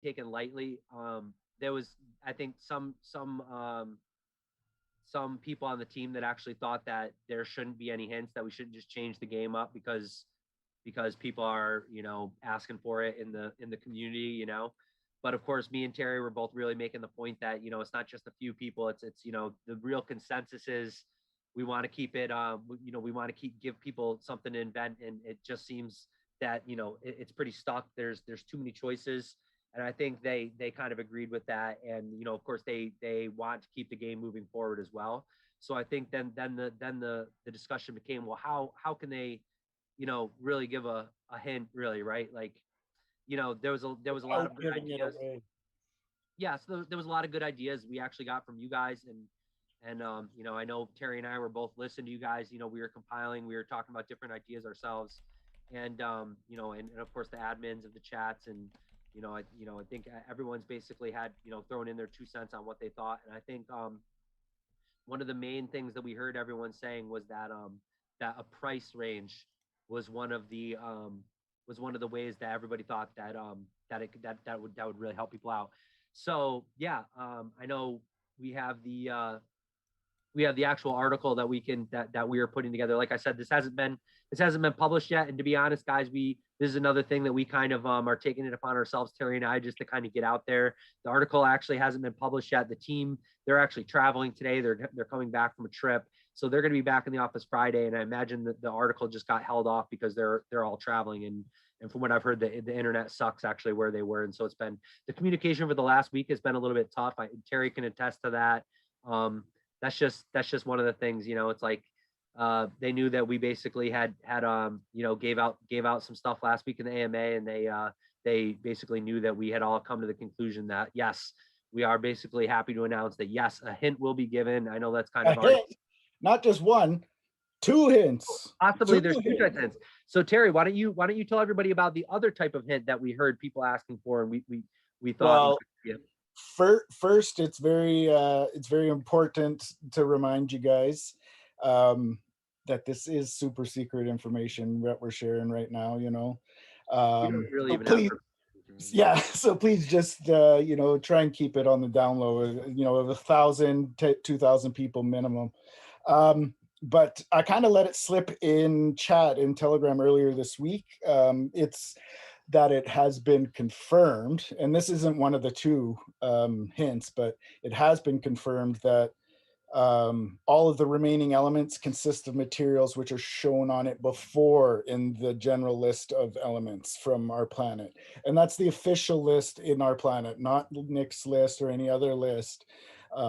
taken lightly. There was, I think, some people on the team that actually thought that there shouldn't be any hints, that we shouldn't just change the game up because people are, asking for it in the community. But of course, me and Terry were both really making the point that, it's not just a few people. It's the real consensus is we want to keep it, we want to give people something to invent, and it just seems that, it's pretty stuck. There's too many choices, and I think they kind of agreed with that. And of course, they want to keep the game moving forward as well. So I think then the discussion became, well, how can they, really give a hint, really, right? Like, there was a lot Without of good giving it ideas. away. Yeah, so there was a lot of good ideas we actually got from you guys. And I know Terry and I were both listening to you guys. We were compiling, we were talking about different ideas ourselves. And and of course the admins of the chats. And I think everyone's basically had, thrown in their 2 cents on what they thought. And I think one of the main things that we heard everyone saying was that a price range was one of the ways that everybody thought that would really help people out. So yeah, I know we have the actual article that we are putting together. Like I said, this hasn't been published yet. And to be honest, guys, this is another thing that we kind of are taking it upon ourselves, Terry and I, just to kind of get out there. The article actually hasn't been published yet. The team, they're actually traveling today. They're coming back from a trip, so they're going to be back in the office Friday. And I imagine that the article just got held off because they're all traveling. And from what I've heard, the internet sucks actually where they were. And so the communication for the last week has been a little bit tough. Terry can attest to that. Um, that's just one of the things. It's like they knew that we basically had gave out some stuff last week in the AMA. And they basically knew that we had all come to the conclusion that yes, we are basically happy to announce that yes, a hint will be given. I know that's kind A of already hint, not just one, two hints. possibly Two there's two types of hints. hints. So Terry, why don't you tell everybody about the other type of hint that we heard people asking for, and we thought, Well, yeah. first, it's very important to remind you guys that this is super secret information that we're sharing right now. We don't really So even have please, yeah. So please just try and keep it on the down low. Of 1,000 to 2,000 people minimum. But I kind of let it slip in chat in Telegram earlier this week. It's that it has been confirmed, and this isn't one of the two hints, but it has been confirmed that all of the remaining elements consist of materials which are shown on it before in the general list of elements from our planet. And that's the official list in our planet, not Nick's list or any other list.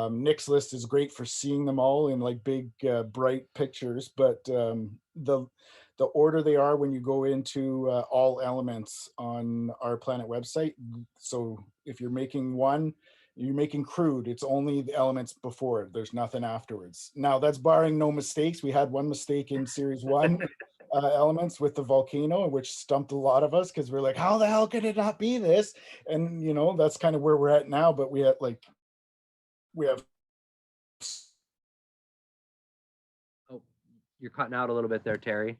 Nick's list is great for seeing them all in like big, bright pictures, but the order they are when you go into all elements on our planet website. So if you're making one, you're making crude, it's only the elements before it. There's nothing afterwards. Now that's barring no mistakes. We had one mistake in series one elements with the volcano, which stumped a lot of us because we're like, how the hell could it not be this? And that's kind of where we're at now. But we have Oh, you're cutting out a little bit there, Terry.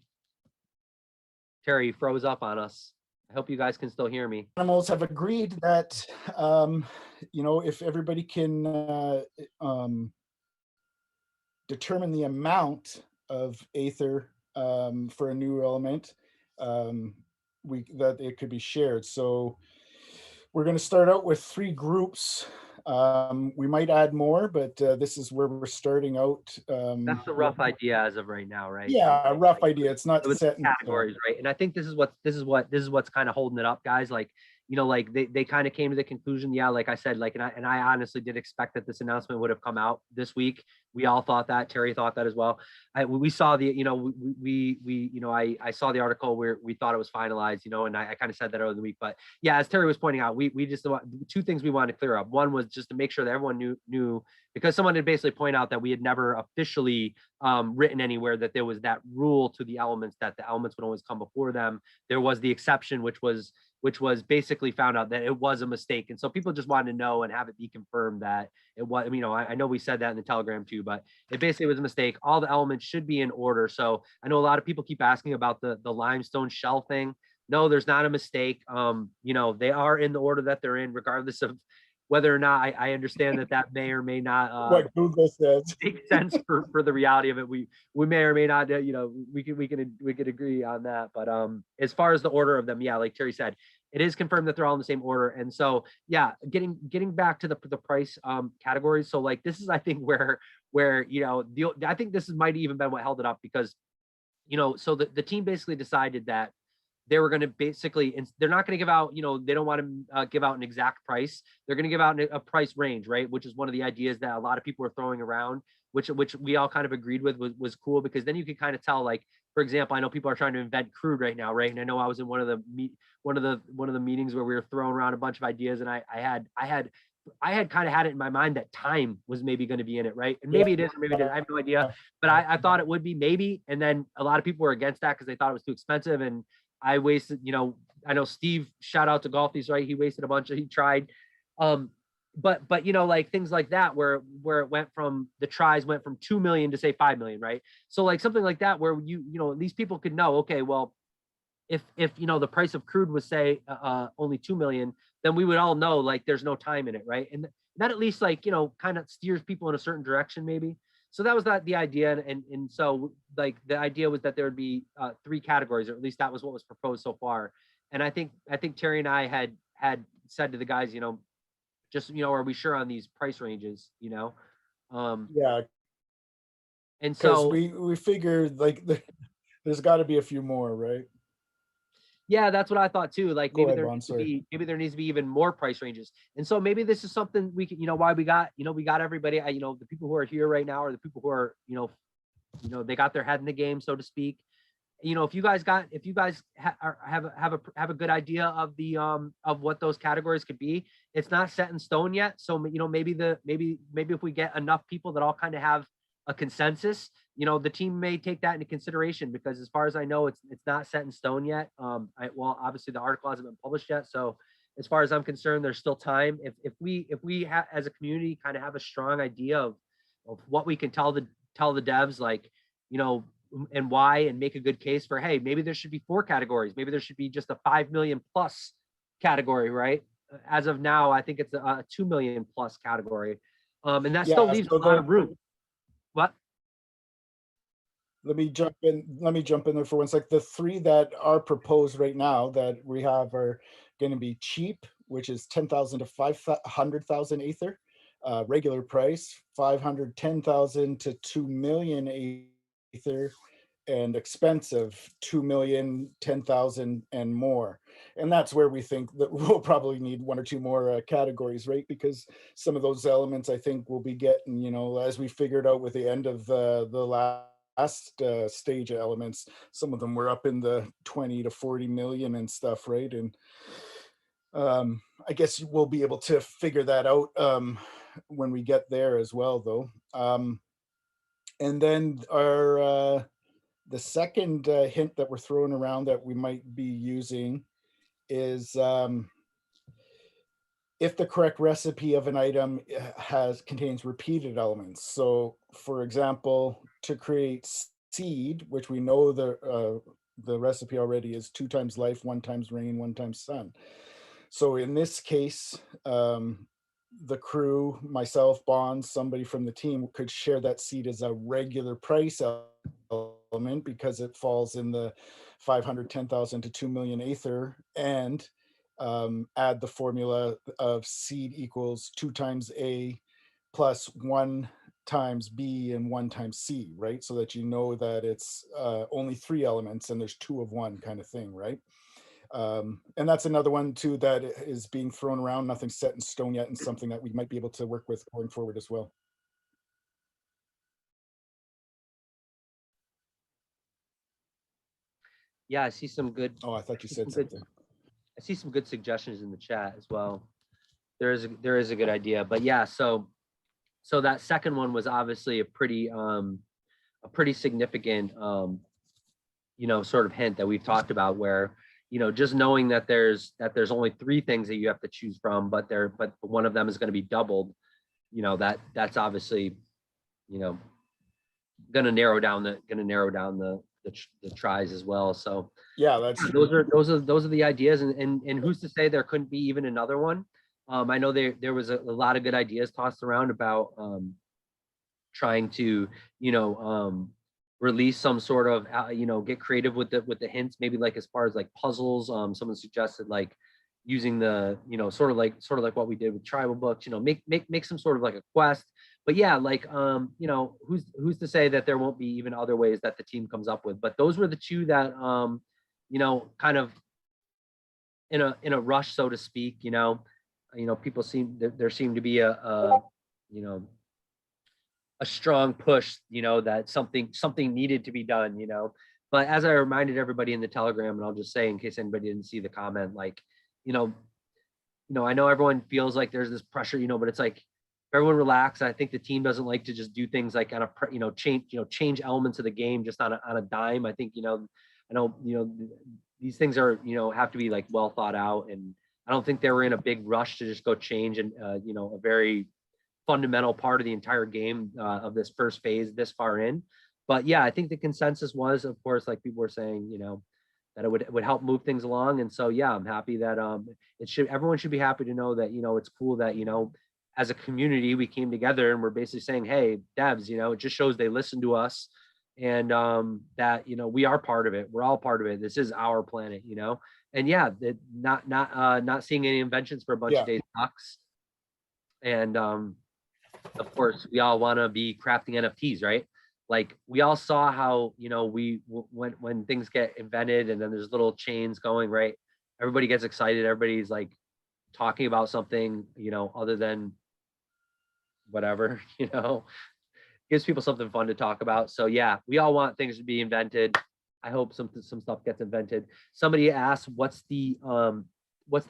Terry, you froze up on us. I hope you guys can still hear me. animals have agreed that if everybody can determine the amount of aether for a new element, that it could be shared. So we're going to start out with 3 groups. We might add more, but this is where we're starting out. That's the rough idea as of right now, right? Yeah, a rough idea. It's not With set in stone. categories, right? And I think this is what's kind of holding it up, guys. Like, like they kind of came to the conclusion, yeah, like I said, like, and I honestly did expect that this announcement would have come out this week. We all thought that. Terry thought that as well. We saw the, I saw the article where we thought it was finalized, and I kind of said that earlier in the week. But yeah, as Terry was pointing out, we just, 2 things we wanted to clear up. One was just to make sure that everyone knew, because someone had basically pointed out that we had never officially written anywhere that there was that rule to the elements, that the elements would always come before them. There was the exception, which was basically found out that it was a mistake. And so people just wanted to know and have it be confirmed that it was, I know we said that in the Telegram too, but it basically was a mistake. All the elements should be in order. So I know a lot of people keep asking about the limestone shell thing. no, there's not a mistake. You know, they are in the order that they're in, regardless of whether or not I understand that that may or may not What Google says. make sense for the reality of it. We may or may not, you know, we can agree on that. But as far as the order of them, yeah, like Terry said, it is confirmed that they're all in the same order. And so yeah, getting back to the price categories. So like this is, I think, where you know, I think this might even been what held it up, because you know, so the team basically decided that they were going to basically, they're not going to give out, you know, they don't want to give out an exact price. They're going to give out a price range, right? Which is one of the ideas that a lot of people are throwing around, which we all kind of agreed with, was cool, because then you could kind of tell, like, for example, I know people are trying to invent crude right now, right? And I know I was in one of the meetings where we were throwing around a bunch of ideas, and I had kind of had it in my mind that time was maybe going to be in it, right? And maybe it is, or maybe it isn't. I have no idea, but I thought it would be, maybe. And then a lot of people were against that because they thought it was too expensive. And I wasted, you know, I know Steve, shout out to Golfies, right? He wasted a bunch he tried. But you know, like things like that, where it went from, the tries went from 2 million to say 5 million, right? So like something like that, where you know, these people could know, okay, well, if you know, the price of crude was say only 2 million, then we would all know like there's no time in it, right? And that at least, like, you know, kind of steers people in a certain direction, maybe. So that was the idea. And so like the idea was that there would be 3 categories, or at least that was what was proposed so far. And I think Terry and I had said to the guys, you know, just, you know, are we sure on these price ranges, you know? Yeah, And because so we figured like there's got to be a few more, right? yeah, that's what I thought too. Like Go maybe ahead, there Ron. needs to Sorry. be, even more price ranges. And so maybe this is something we can, you know, why we got, you know, we got everybody, you know, the people who are here right now are the people who are, you know, they got their head in the game, so to speak. You know, if you guys have a good idea of the of what those categories could be, it's not set in stone yet. So you know, maybe if we get enough people that all kind of have a consensus, you know, the team may take that into consideration, because as far as I know, it's not set in stone yet. Well, obviously the article hasn't been published yet, so as far as I'm concerned, there's still time. If we as a community kind of have a strong idea of what we can tell the devs, like, you know, and why, and make a good case for, hey, maybe there should be 4 categories, maybe there should be just a 5 million plus category, right? As of now, I think it's a 2 million plus category, and that still Yeah. leaves So a lot of room. What? let me jump in. Let me jump in there for one sec. The 3 that are proposed right now that we have are going to be cheap, which is 10,000 to 500,000 Aether. Regular price 510,000 to 2 million Aether, and expensive 2 million, 10,000 and more. And that's where we think that we'll probably need 1 or 2 more categories, right? Because some of those elements I think we'll be getting, you know, as we figured out with the end of the last stage of elements, some of them were up in the 20 to 40 million and stuff, right? And I guess we'll be able to figure that out when we get there as well, though. And then our the second hint that we're throwing around that we might be using is if the correct recipe of an item contains repeated elements. So, for example, to create seed, which we know the recipe already is 2 times life, 1 times rain, 1 times sun. So in this case, the crew, myself, Bonds, somebody from the team could share that seed as a regular price element because it falls in the 510,000 to 2 million Aether, and add the formula of seed equals 2 times A plus 1 times B and 1 times C, right? So that you know that it's only 3 elements and there's 2 of 1 kind of thing, right? And that's another one too that is being thrown around. Nothing's set in stone yet, and something that we might be able to work with going forward as well. Yeah, I see some good. Oh, I thought you said something. I see some good suggestions in the chat as well. There is a good idea, but yeah. So that second one was obviously a pretty significant you know, sort of hint that we've talked about, where, you know, just knowing that there's only 3 things that you have to choose from, but one of them is going to be doubled, you know, that's obviously, you know, going to narrow down the the tries as well. So yeah, that's true. those are the ideas, and who's to say there couldn't be even another one. I know there was a lot of good ideas tossed around about trying to release some sort of get creative with the hints, maybe like as far as like puzzles. Someone suggested like using the sort of like what we did with tribal books, make some sort of like a quest. But yeah, like who's to say that there won't be even other ways that the team comes up with. But those were the two that kind of in a rush, so to speak. People there seemed to be you know a strong push, that something needed to be done. But as I reminded everybody in the Telegram, and I'll just say in case anybody didn't see the comment, like, I know everyone feels like there's this pressure, but it's like everyone relax. I think the team doesn't like to just do things like on a change elements of the game just on a dime. I think I know these things are have to be like well thought out, and I don't think they were in a big rush to just go change and a very fundamental part of the entire game of this first phase this far in. But yeah, I think the consensus was, of course, like people were saying, that it would help move things along. And so yeah, I'm happy that everyone should be happy to know that it's cool that as a community we came together and we're basically saying, hey, devs, it just shows they listen to us, and that we are part of it. We're all part of it. This is our planet, and yeah, not seeing any inventions for a bunch of days sucks. And of course, we all want to be crafting NFTs, right? Like we all saw how when things get invented and then there's little chains going, right? Everybody gets excited. Everybody's like talking about something, other than whatever, gives people something fun to talk about. So yeah, we all want things to be invented. I hope some stuff gets invented. Somebody asked, what's the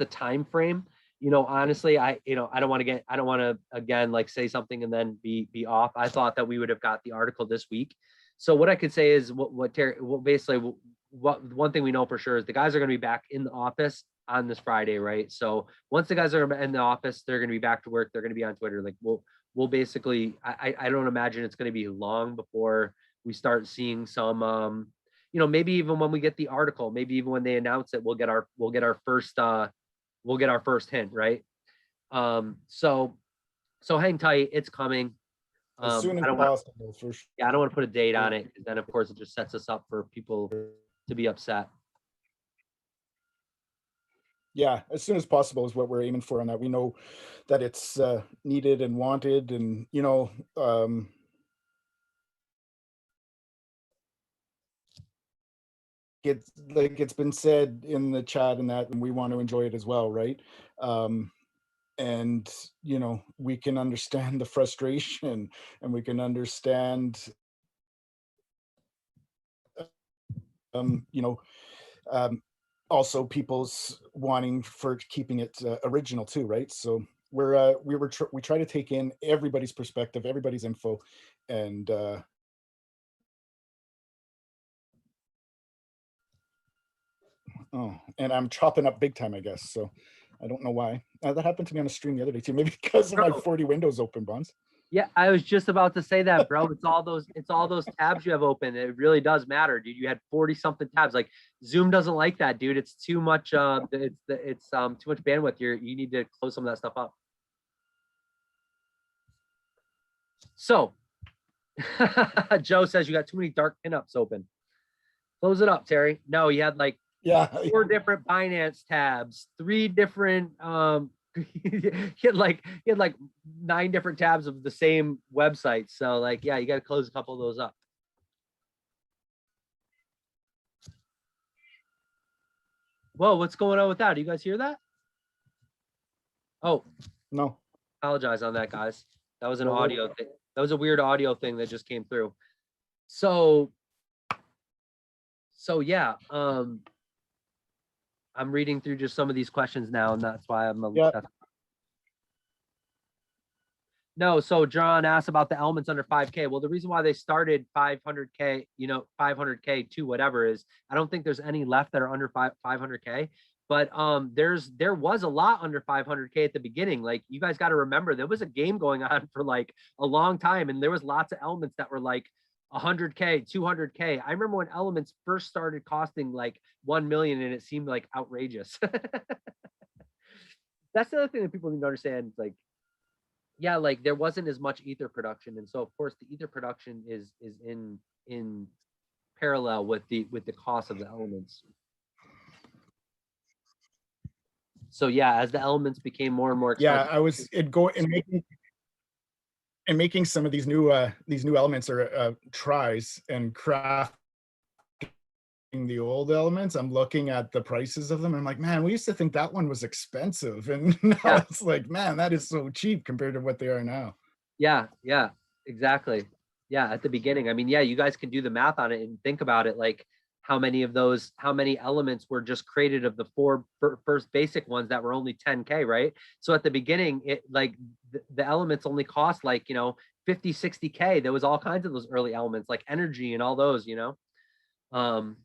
time frame? Honestly, I don't want to again like say something and then be off. I thought that we would have got the article this week. So what I could say is what one thing we know for sure is the guys are going to be back in the office on this Friday, right? So once the guys are in the office, they're going to be back to work. They're going to be on Twitter. Like we'll basically, I don't imagine it's going to be long before we start seeing some, maybe even when we get the article, maybe even when they announce it, we'll get our first hint, right? So hang tight, it's coming. As soon as possible, for sure. Yeah, I don't want to put a date on it, because then of course it just sets us up for people to be upset. Yeah, as soon as possible is what we're aiming for on that. We know that it's needed and wanted, and it's been said in the chat and that, and we want to enjoy it as well, right? And we can understand the frustration, and we can understand also people's wanting for keeping it original too, right? So we try to take in everybody's perspective, everybody's info, and and I'm chopping up big time, I guess. So I don't know why. That happened to me on a stream the other day too. Maybe because of my 40 windows open, Bonds. Yeah, I was just about to say that, bro. It's all those tabs you have open. It really does matter, dude. You had 40 something tabs. Like Zoom doesn't like that, dude. It's too much. It's too much bandwidth. You need to close some of that stuff up. So, Joe says you got too many dark pinups open. Close it up, Terry. No, you had like 4 different Binance tabs, 3 different he had like 9 different tabs of the same website. So like, yeah, you got to close a couple of those up. Whoa, what's going on with that? Do you guys hear that? Oh, no. Apologize on that, guys. That was an audio thing. That was a weird audio thing that just came through. So yeah, I'm reading through just some of these questions now, and that's why I'm No, so John asked about the elements under 5K. Well, the reason why they started 500K, 500K to whatever is, I don't think there's any left that are under 500K. But there was a lot under 500K at the beginning. Like, you guys got to remember, there was a game going on for like a long time, and there was lots of elements that were like 100K, 200K. I remember when elements first started costing like 1 million and it seemed like outrageous. That's the other thing that people need to understand. Like, yeah, like there wasn't as much ether production. And so of course the ether production is in parallel with the cost of the elements. So yeah, as the elements became more and more Yeah, expensive. I was it go and making some of these new elements or tries and crafting the old elements. I'm looking at the prices of them and I'm like, man, we used to think that one was expensive, and now Yeah, it's like, man, that is so cheap compared to what they are now. yeah, exactly. Yeah, at the beginning. I mean, yeah, you guys can do the math on it and think about it, like how many of those, how many elements were just created of the four first basic ones that were only 10K, right? So at the beginning, it like the elements only cost like, 50, 60K. There was all kinds of those early elements like energy and all those, Um,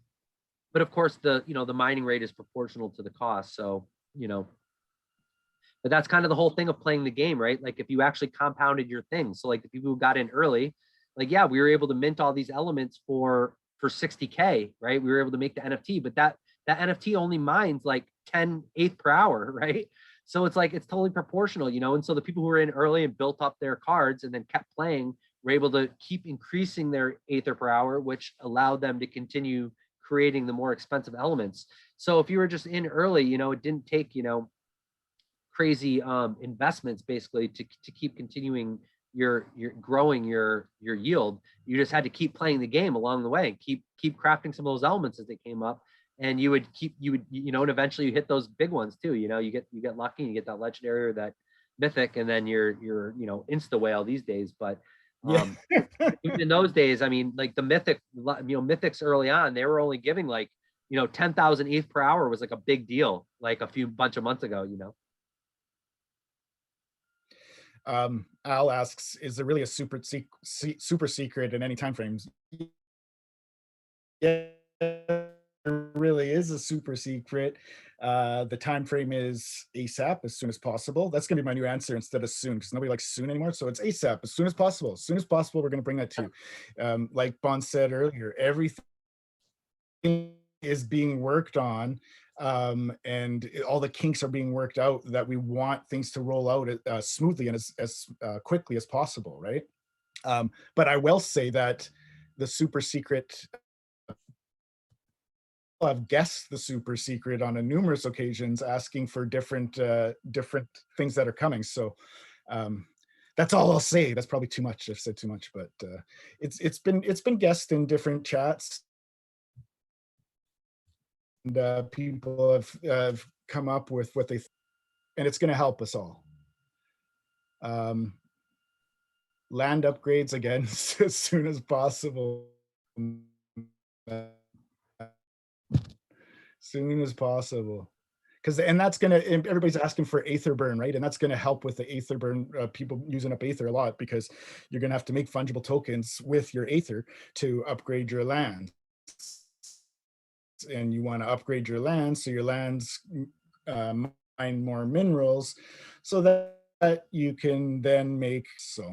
but of course the mining rate is proportional to the cost. So, but that's kind of the whole thing of playing the game, right? Like if you actually compounded your things. So like the people who got in early, like yeah, we were able to mint all these elements for 60K, right? We were able to make the NFT, but that NFT only mines like 10 eighth per hour, right? So it's like it's totally proportional, And so the people who were in early and built up their cards and then kept playing were able to keep increasing their ether per hour, which allowed them to continue creating the more expensive elements. So if you were just in early, it didn't take, crazy investments basically to keep continuing your growing your yield. You just had to keep playing the game along the way and keep crafting some of those elements as they came up, and you would and eventually you hit those big ones too. You get lucky and you get that legendary or that mythic, and then you're insta whale these days. But Yeah. even in those days, I mean, like the mythics early on, they were only giving like 10,000 ETH per hour was like a big deal like a few bunch of months ago. Al asks, is there really a super secret in any time frames? Yeah, there really is a super secret. The time frame is ASAP, as soon as possible. That's going to be my new answer instead of soon, because nobody likes soon anymore. So it's ASAP, as soon as possible. As soon as possible, we're going to bring that to you. Like Bon said earlier, everything is being worked on, and all the kinks are being worked out that we want things to roll out smoothly and as quickly as possible, right? But I will say that the super secret, I've guessed the super secret on a numerous occasions, asking for different things that are coming. So that's all I'll say. That's probably too much. I've said too much, but it's been guessed in different chats, and people have come up with what they, and it's going to help us all. Land upgrades again as soon as possible. Soon as possible. And that's going to, everybody's asking for Aether burn, right? And that's going to help with the Aether burn, people using up Aether a lot, because you're going to have to make fungible tokens with your Aether to upgrade your land. And you want to upgrade your land so your lands mine more minerals so that you can then make so.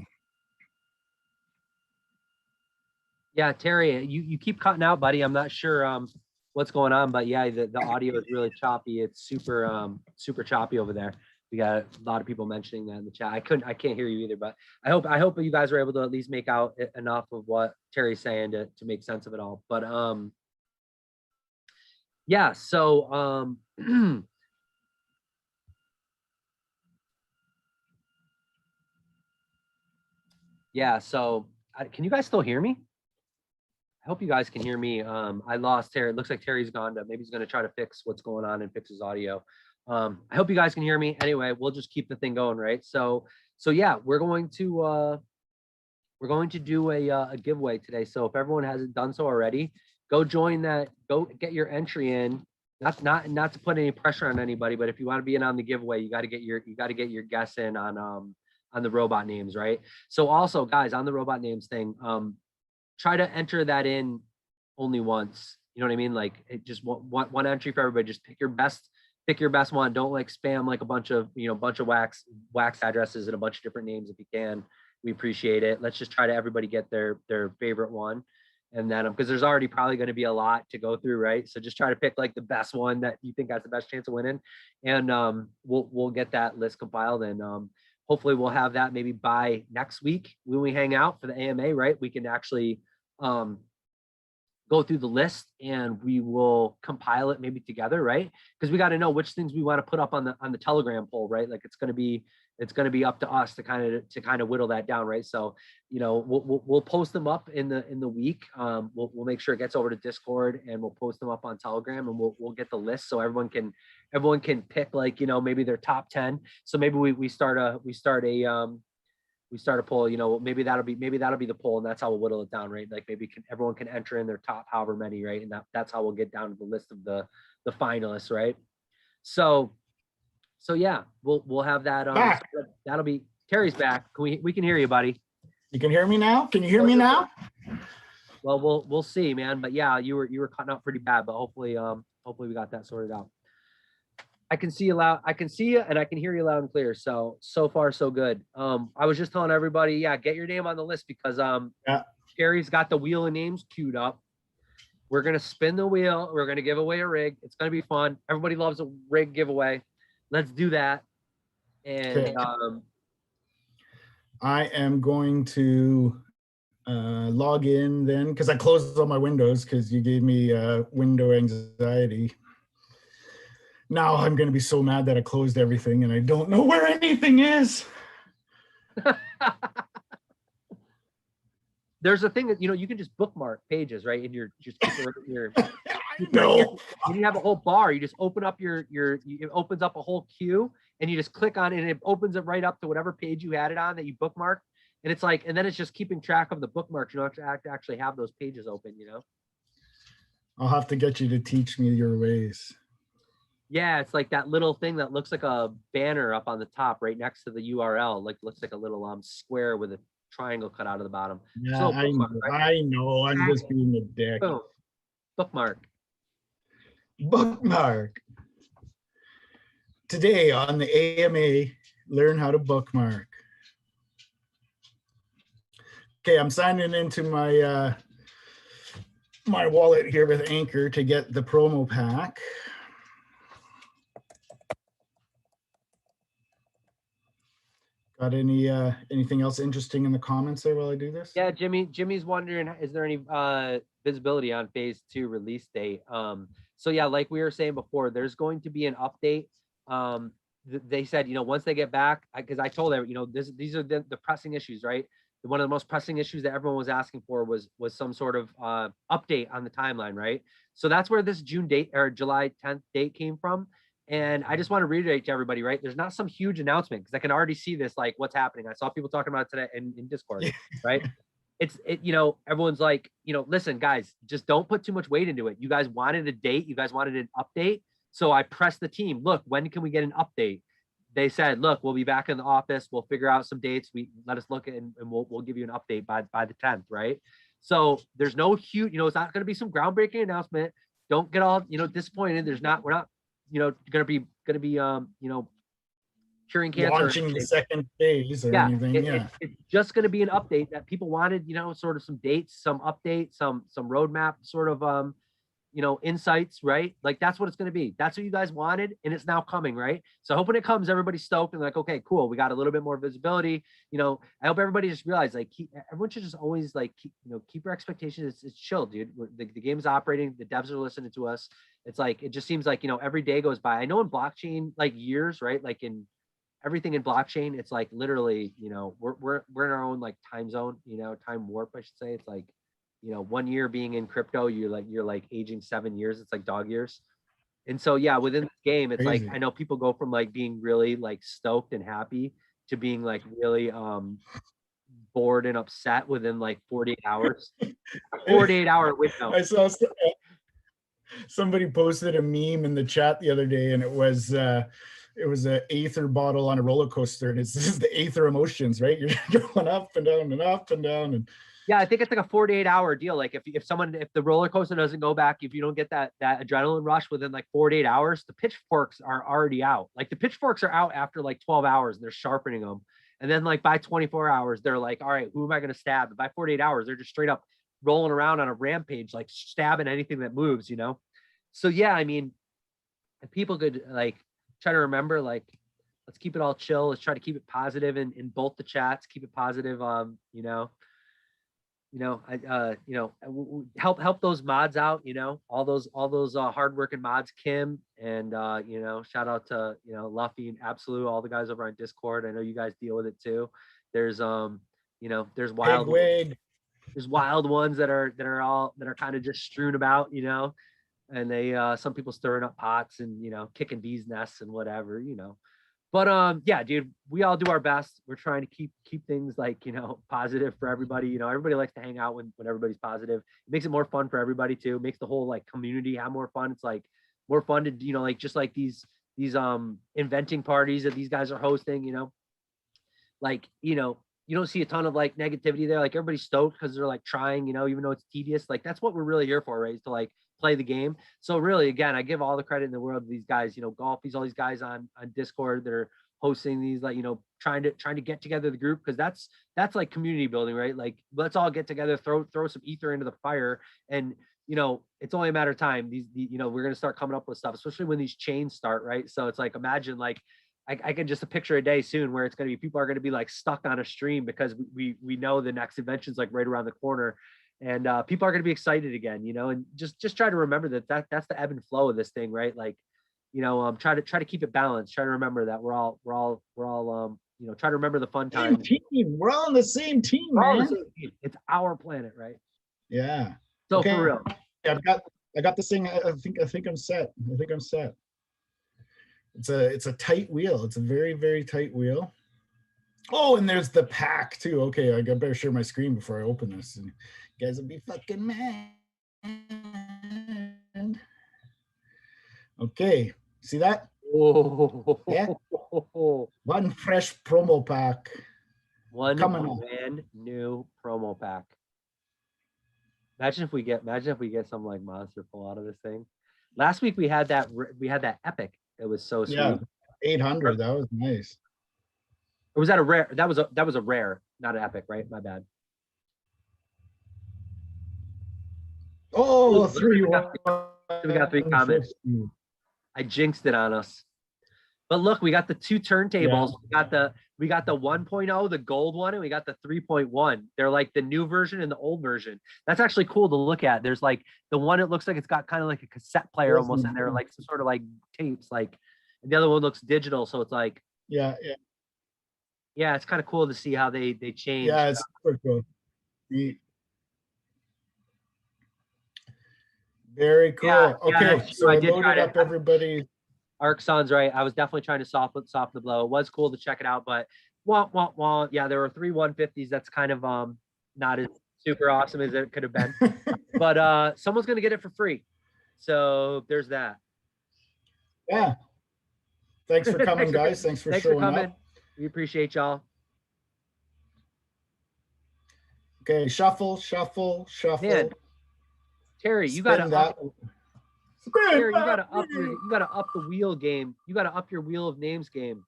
Yeah, Terry, you keep cutting out, buddy. I'm not sure what's going on, but yeah, the audio is really choppy. It's super choppy over there. We got a lot of people mentioning that in the chat. I can't hear you either, but I hope you guys are able to at least make out enough of what Terry's saying to make sense of it all. But yeah, so yeah, so can you guys still hear me? I hope you guys can hear me. I lost Terry. It looks like Terry's gone to, maybe he's going to try to fix what's going on and fix his audio. I hope you guys can hear me. Anyway, we'll just keep the thing going, right? So yeah, we're going to do a giveaway today. So if everyone hasn't done so already, go join that. Go get your entry in. Not to put any pressure on anybody, but if you want to be in on the giveaway, you got to get your guess in on the robot names, right? So also, guys, on the robot names thing, try to enter that in only once. You know what I mean? Like it just one entry for everybody. Just pick your best one. Don't like spam like a bunch of wax addresses and a bunch of different names if you can. we appreciate it. Let's just try to everybody get their favorite one. And then, because there's already probably going to be a lot to go through, right? So just try to pick like the best one that you think has the best chance of winning, and we'll get that list compiled, and hopefully we'll have that maybe by next week when we hang out for the AMA, right? We can actually go through the list and we will compile it maybe together, right? Because we got to know which things we want to put up on the Telegram poll, right? Like it's going to be up to us to kind of whittle that down, right? So, you know, we'll post them up in the week. We'll make sure it gets over to Discord, and we'll post them up on Telegram, and we'll get the list so everyone can pick, like, you know, maybe their top 10. So maybe we start a poll, you know, maybe that'll be the poll, and that's how we'll whittle it down, right? Like maybe everyone can enter in their top however many, right? And that's how we'll get down to the list of the finalists, right? So yeah, we'll have that. So that'll be Terry's back. We can hear you, buddy. You can hear me now? Can you hear me now? Well, we'll see, man. But yeah, you were cutting out pretty bad, but hopefully we got that sorted out. I can see you loud. I can see you and I can hear you loud and clear. So far so good. I was just telling everybody, yeah, get your name on the list, because Terry's got the wheel of names queued up. We're gonna spin the wheel. We're gonna give away a rig. It's gonna be fun. Everybody loves a rig giveaway. Let's do that. And okay. I am going to log in then, because I closed all my windows because you gave me window anxiety. Now I'm going to be so mad that I closed everything and I don't know where anything is. There's a thing that, you know, you can just bookmark pages, right? And No. When you have a whole bar, you just open up it opens up a whole queue, and you just click on it, and it opens it right up to whatever page you had it on that you bookmarked. And it's like, and then it's just keeping track of the bookmarks. You don't have to actually have those pages open, you know? I'll have to get you to teach me your ways. Yeah, it's like that little thing that looks like a banner up on the top right next to the URL. Like looks like a little square with a triangle cut out of the bottom. Yeah, so I know. I'm just being a dick. Boom. Bookmark. Today on the AMA, learn how to bookmark. Okay, I'm signing into my my wallet here with Anchor to get the promo pack. Got anything else interesting in the comments there while I do this? Yeah, Jimmy's wondering, is there any visibility on phase 2 release date? So yeah, like we were saying before, there's going to be an update. They said, you know, once they get back, because I told them, you know, these are the pressing issues, right? One of the most pressing issues that everyone was asking for was some sort of update on the timeline, right? So that's where this June date or July 10th date came from. And I just want to reiterate to everybody, right? There's not some huge announcement, because I can already see this, like what's happening. I saw people talking about it today in Discord, right? You know, everyone's like, you know, listen, guys, just don't put too much weight into it. You guys wanted a date. You guys wanted an update. So I pressed the team. Look, when can we get an update? They said, look, we'll be back in the office. We'll figure out some dates. Let us look at, and we'll give you an update by the 10th, right? So there's no huge, you know, it's not going to be some groundbreaking announcement. Don't get all, you know, disappointed. We're not, you know, going to be, you know, curing cancer. Launching the second phase or anything. It's just going to be an update that people wanted, you know, sort of some dates, some updates, some roadmap sort of, you know, insights, right? Like that's what it's going to be. That's what you guys wanted, and it's now coming, right? So hoping it comes, everybody's stoked and like, okay, cool. We got a little bit more visibility. You know, I hope everybody just realized, like, everyone should just always like, keep your expectations. It's chill, dude. The game's operating. The devs are listening to us. It's like, it just seems like, you know, every day goes by. I know in blockchain, like years, right? Like in everything in blockchain, it's like literally, you know, we're in our own like time zone, you know, time warp, I should say. It's like, you know, 1 year being in crypto, you're like aging 7 years. It's like dog years. And so, yeah, within the game, it's crazy. Like, I know people go from like being really like stoked and happy to being like really bored and upset within like 48 hours. 48-hour window. I saw somebody posted a meme in the chat the other day, and it was an Aether bottle on a roller coaster, and this is the Aether emotions, right? You're going up and down and up and down. And yeah, I think it's like a 48-hour deal. Like if the roller coaster doesn't go back, if you don't get that adrenaline rush within like 48 hours, the pitchforks are already out. Like the pitchforks are out after like 12 hours, and they're sharpening them. And then like by 24 hours, they're like, all right, who am I going to stab? And by 48 hours, they're just straight up rolling around on a rampage, like stabbing anything that moves, you know? So yeah, I mean, if people could like try to remember, like, let's keep it all chill. Let's try to keep it positive in both the chats, keep it positive. Help those mods out, all those hardworking mods, Kim, and shout out to Luffy and Absolute, all the guys over on Discord. I know you guys deal with it too. There's there's wild ones that are kind of just strewn about, and they some people stirring up pots and kicking bees nests and whatever. But yeah, dude, we all do our best. We're trying to keep things like, positive for everybody. Everybody likes to hang out when everybody's positive. It makes it more fun for everybody too. It makes the whole like community have more fun. It's like more fun to, like just like these inventing parties that these guys are hosting, like, you don't see a ton of like negativity there. Like everybody's stoked because they're like trying, even though it's tedious. Like that's what we're really here for, right? Is to like play the game. So really, again, I give all the credit in the world to these guys, Golfies, all these guys on Discord that are hosting these, like, trying to get together the group, because that's like community building, right? Like let's all get together, throw some ether into the fire, and it's only a matter of time. We're gonna start coming up with stuff, especially when these chains start, right? So it's like, imagine like I can just picture a day soon where it's going to be, people are going to be like stuck on a stream because we know the next invention's like right around the corner, and people are going to be excited again, and just try to remember that's the ebb and flow of this thing, right? Like, try to keep it balanced. Try to remember that we're all try to remember the fun times. We're all on the same team, man. It's our planet, right? Yeah. So okay. For real, I got this thing. I think I'm set. It's a tight wheel. It's a very, very tight wheel. Oh, and there's the pack too. Okay, I better share my screen before I open this. And you guys will be fucking mad. Okay, see that? Oh. Yeah. One fresh promo pack. One brand new promo pack. Imagine if we get some like monster pull out of this thing. Last week we had that epic. It was so sweet. Yeah, 800. That was nice. Or was that a rare? That was a rare, not an epic, right? My bad. Oh, we got 3 comments. I jinxed it on us. But look, we got the 2 turntables. Yeah. We got the 1.0, the gold one, and we got the 3.1. They're like the new version and the old version. That's actually cool to look at. There's like the one, it looks like it's got kind of like a cassette player almost in there, like some sort of like tapes, like, and the other one looks digital. So it's like, yeah, it's kind of cool to see how they change. Yeah, it's super cool. Very cool. Yeah, okay, so I loaded up everybody. Arkson's right. I was definitely trying to soften the blow. It was cool to check it out, but yeah, there were 3 150s. That's kind of not as super awesome as it could have been. But someone's gonna get it for free. So there's that. Yeah. Thanks for coming, guys. Thanks for showing up. We appreciate y'all. Okay, shuffle. Man. Terry, you gotta up. Terry, you gotta up the wheel game. You gotta up your wheel of names game.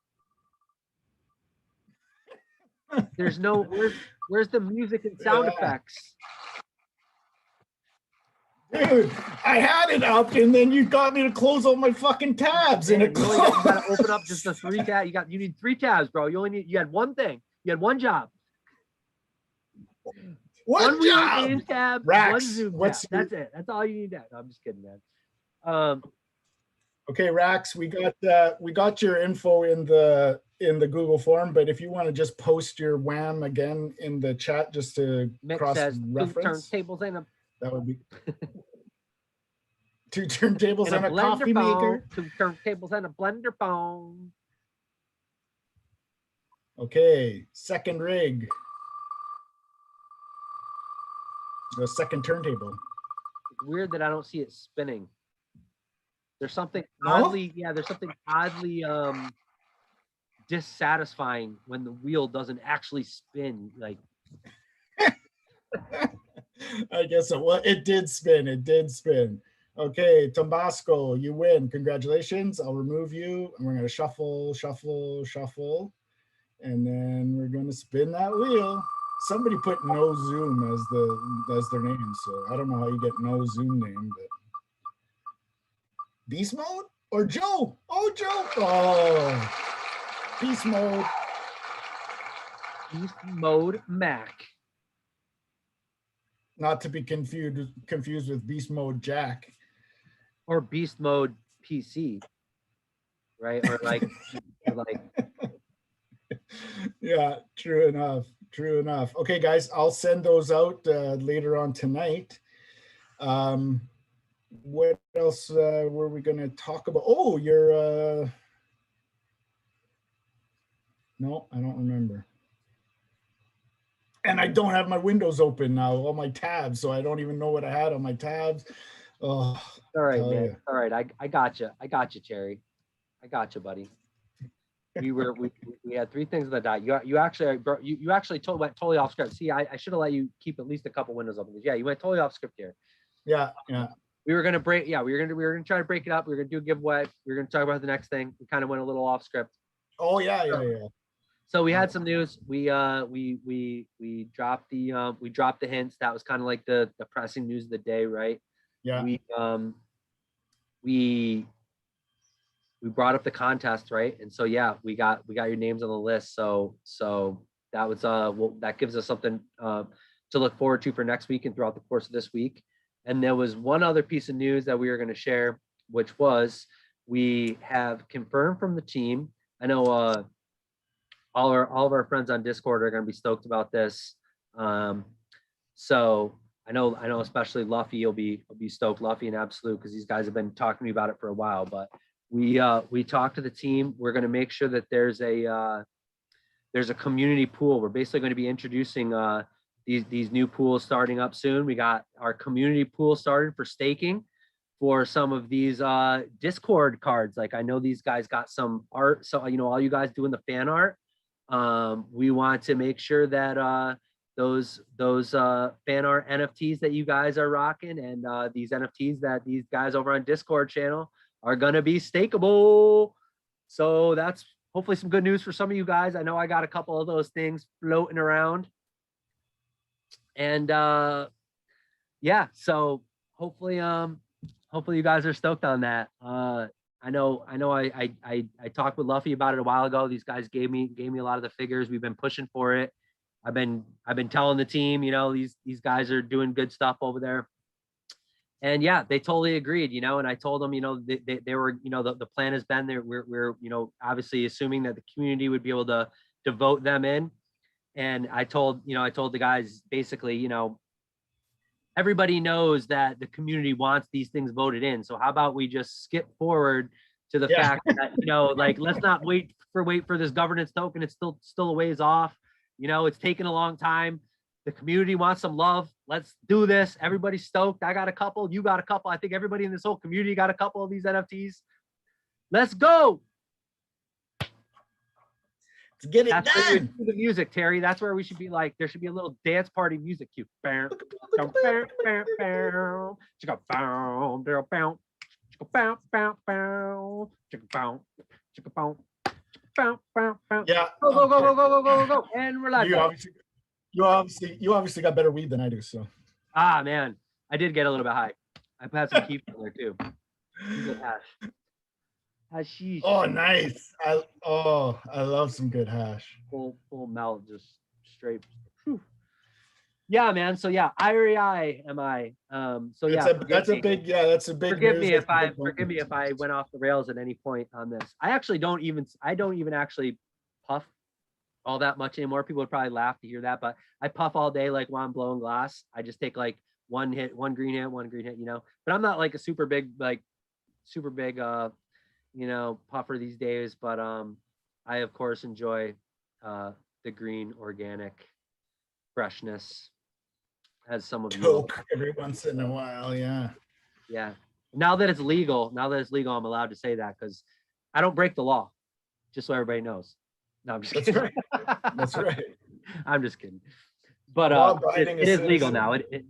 There's no where's the music and sound effects? Dude, I had it up and then you got me to close all my fucking tabs. Man, and you gotta open up just the 3 tabs. You need 3 tabs, bro. You had one thing. You had one job. One job. Tab, Rax, one Zoom tab. That's it. That's all you need to have. No, I'm just kidding, man. Okay, Rax, we got your info in the Google form, but if you want to just post your WAM again in the chat just to cross-reference, that would be 2 turntables and a coffee maker. 2 turntables and a blender phone. Okay, second rig. The second turntable. It's weird that I don't see it spinning. There's something oddly, there's something oddly dissatisfying when the wheel doesn't actually spin. Like, I guess so. Well, it did spin. Okay, Tombasco, you win. Congratulations. I'll remove you. And we're going to shuffle. And then we're gonna spin that wheel. Somebody put no zoom as their name, so I don't know how you get no zoom name, but beast mode or Joe? Oh, Joe! Oh, beast mode. Beast mode Mac. Not to be confused with beast mode Jack or beast mode PC, right? Or like yeah, true enough. True enough. Okay, guys, I'll send those out later on tonight. What else were we going to talk about? Oh, your no, I don't remember. And I don't have my windows open now, all my tabs, so I don't even know what I had on my tabs. Oh, all right, man. You. All right, I got you. I got you, Terry. I got you, buddy. We had three things that died. You actually went totally off script. See, I should have let you keep at least a couple windows open. Yeah, you went totally off script here. Yeah. We were gonna break. Yeah, we were gonna try to break it up. We were gonna do a giveaway. We were gonna talk about the next thing. We kind of went a little off script. Oh yeah. So we had some news. We dropped the hints. That was kind of like the pressing news of the day, right? Yeah. We brought up the contest, right? And so yeah, we got your names on the list. So that was that gives us something to look forward to for next week and throughout the course of this week. And there was one other piece of news that we were going to share, which was we have confirmed from the team. I know all of our friends on Discord are going to be stoked about this. So I know especially Luffy will be stoked, Luffy and Absolute, because these guys have been talking to me about it for a while. But we talked to the team. We're going to make sure that there's a community pool. We're basically going to be introducing these new pools starting up soon. We got our community pool started for staking for some of these Discord cards. Like I know these guys got some art. So, all you guys doing the fan art, we want to make sure that those fan art NFTs that you guys are rocking and these NFTs that these guys over on Discord channel are going to be stakeable. So that's hopefully some good news for some of you guys. I know I got a couple of those things floating around. And yeah, so hopefully you guys are stoked on that. I know I talked with Luffy about it a while ago. These guys gave me a lot of the figures. We've been pushing for it. I've been telling the team, these guys are doing good stuff over there. And yeah, they totally agreed, and I told them, they were, the plan has been there. We're obviously assuming that the community would be able to vote them in. And I told the guys basically, everybody knows that the community wants these things voted in. So how about we just skip forward to the fact that, like, let's not wait for this governance token. It's still a ways off. It's taken a long time. The community wants some love. Let's do this. Everybody's stoked. I got a couple. You got a couple. I think everybody in this whole community got a couple of these NFTs. Let's go. Let's get it done. The music, Terry. That's where we should be. Like, there should be a little dance party music cue. Yeah. Go. And we're live. You obviously got better weed than I do, so. Ah, man, I did get a little bit high. I've had some keep in there too. Hash. Hashish. Oh, nice. I love some good hash. Full melt, just straight. Whew. Yeah, man. So yeah, IREI. So yeah, that's a big. Forgive me if I went off the rails at any point on this. I don't even actually puff all that much anymore. People would probably laugh to hear that, but I puff all day like while I'm blowing glass. I just take like one green hit, but I'm not like a super big puffer these days. But I of course enjoy the green organic freshness, as some of you every once in a while. Yeah. Now that it's legal, I'm allowed to say that because I don't break the law, just so everybody knows. No, I'm just kidding. Right. That's right. I'm just kidding. But it is legal now. It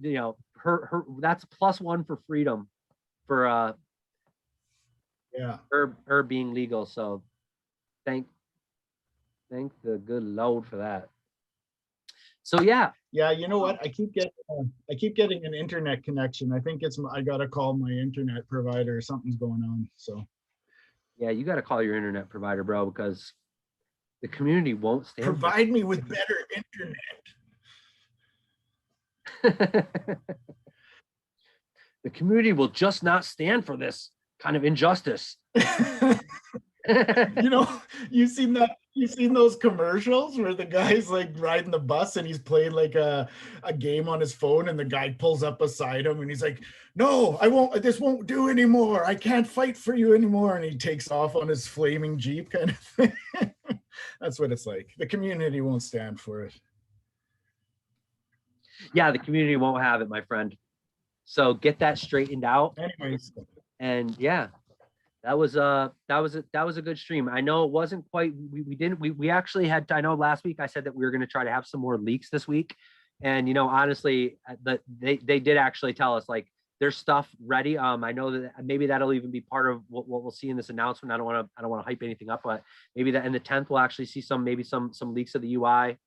that's +1 for freedom for her being legal. So thank the good Lord for that. So yeah. Yeah, you know what? I keep getting an internet connection. I think I gotta call my internet provider. Something's going on. So Yeah, you got to call your internet provider, bro, because the community won't stand for provide me with better it. The community will just not stand for this kind of injustice. internet. You know, you've seen those commercials where the guy's like riding the bus and he's playing like a game on his phone and the guy pulls up beside him and he's like, no, I won't, this won't do anymore. I can't fight for you anymore. And he takes off on his flaming Jeep kind of thing. That's what it's like. The community won't stand for it. Yeah, the community won't have it, my friend. So get that straightened out. Anyways. And yeah, that was a good stream. I know it wasn't quite, we actually had, I know last week I said that we were going to try to have some more leaks this week. And, you know, honestly, they did actually tell us like there's stuff ready. I know that maybe that'll even be part of what we'll see in this announcement. I don't want to hype anything up, but maybe that in the 10th we'll actually see some leaks of the UI.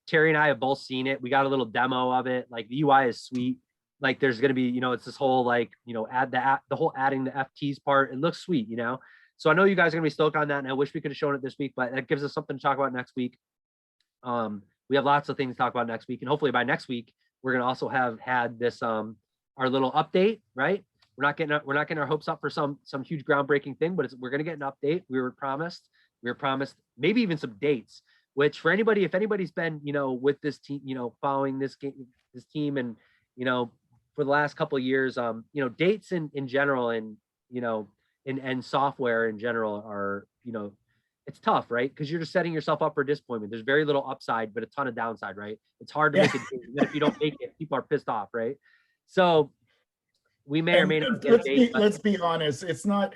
Terry and I have both seen it. We got a little demo of it. Like the UI is sweet. Like there's going to be, you know, it's this whole like, you know, the whole adding the FTs part. It looks sweet, you know? So I know you guys are going to be stoked on that. And I wish we could have shown it this week, but that gives us something to talk about next week. We have lots of things to talk about next week. And hopefully by next week, we're going to also have had this, our little update, right? We're not getting our hopes up for some huge groundbreaking thing, but we're going to get an update. We were promised maybe even some dates, which for anybody, if anybody's been, you know, with this team, you know, following this team and, you know, for the last couple of years, you know, dates in general and, you know, and software in general are, you know, it's tough, right? Because you're just setting yourself up for disappointment. There's very little upside, but a ton of downside, right? It's hard to make it. And if you don't make it, people are pissed off, right? So we may or may not get a date. Let's be honest. It's not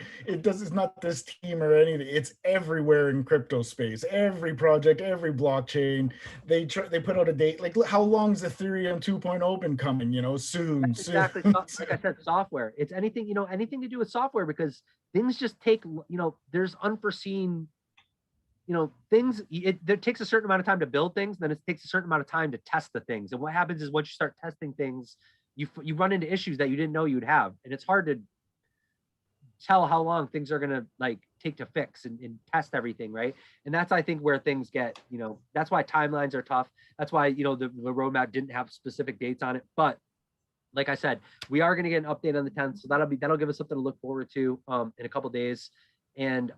this team or anything. It's everywhere in crypto space. Every project, every blockchain, they put out a date. Like how long's Ethereum 2.0 been coming? You know, soon. Exactly. Like I said, software. It's anything, you know, anything to do with software because things just take, you know, there's unforeseen, you know, things. It takes a certain amount of time to build things, then it takes a certain amount of time to test the things. And what happens is once you start testing things, you run into issues that you didn't know you'd have, and it's hard to tell how long things are gonna like take to fix and test everything, right? And that's I think where things get, you know, that's why timelines are tough. That's why, you know, the roadmap didn't have specific dates on it. But like I said, we are gonna get an update on the 10th, so that'll give us something to look forward to in a couple days. And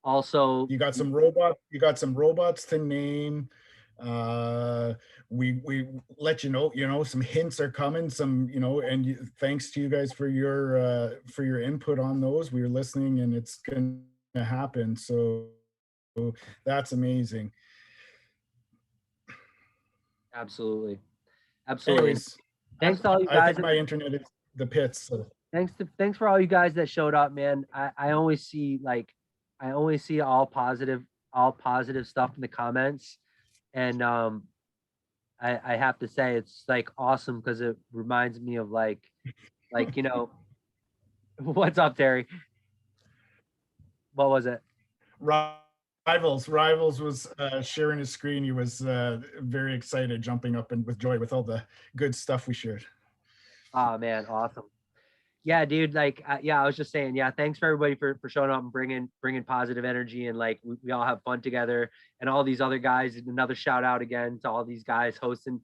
also you got some robots to name. We let you know some hints are coming, some, you know, and thanks to you guys for your input on those. We were listening and it's gonna happen, so that's amazing. absolutely. Anyways, thanks to all you guys. I think my internet is the pits, so. Thanks for all you guys that showed up, man. I always see all positive stuff in the comments. And I have to say it's like awesome because it reminds me of like, you know, what's up, Terry? What was it? Rivals was sharing his screen. He was very excited, jumping up and with joy with all the good stuff we shared. Oh man, awesome. Yeah, dude, like I was just saying, yeah, thanks for everybody for showing up and bringing positive energy, and like we all have fun together, and all these other guys. Another shout out again to all these guys hosting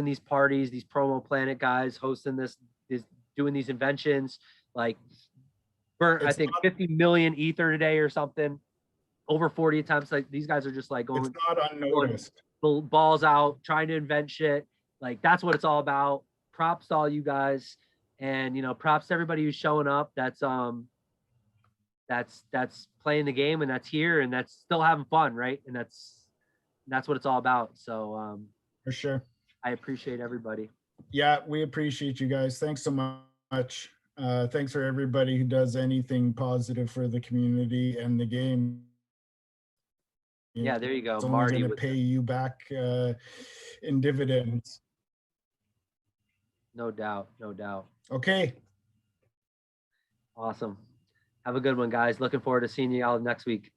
these parties, these promo planet guys hosting this doing these inventions, like burnt I think 50 million ether today or something, over 40 attempts. Like these guys are just like going, it's not unnoticed, balls out, trying to invent shit. Like that's what it's all about. Props to all you guys. And, you know, props to everybody who's showing up. That's playing the game, and that's here, and that's still having fun, right? And that's what it's all about. So for sure, I appreciate everybody. Yeah, we appreciate you guys. Thanks so much. Thanks for everybody who does anything positive for the community and the game. Yeah, there you go. It's only going to pay you back in dividends. No doubt. Okay. Awesome. Have a good one, guys. Looking forward to seeing you all next week.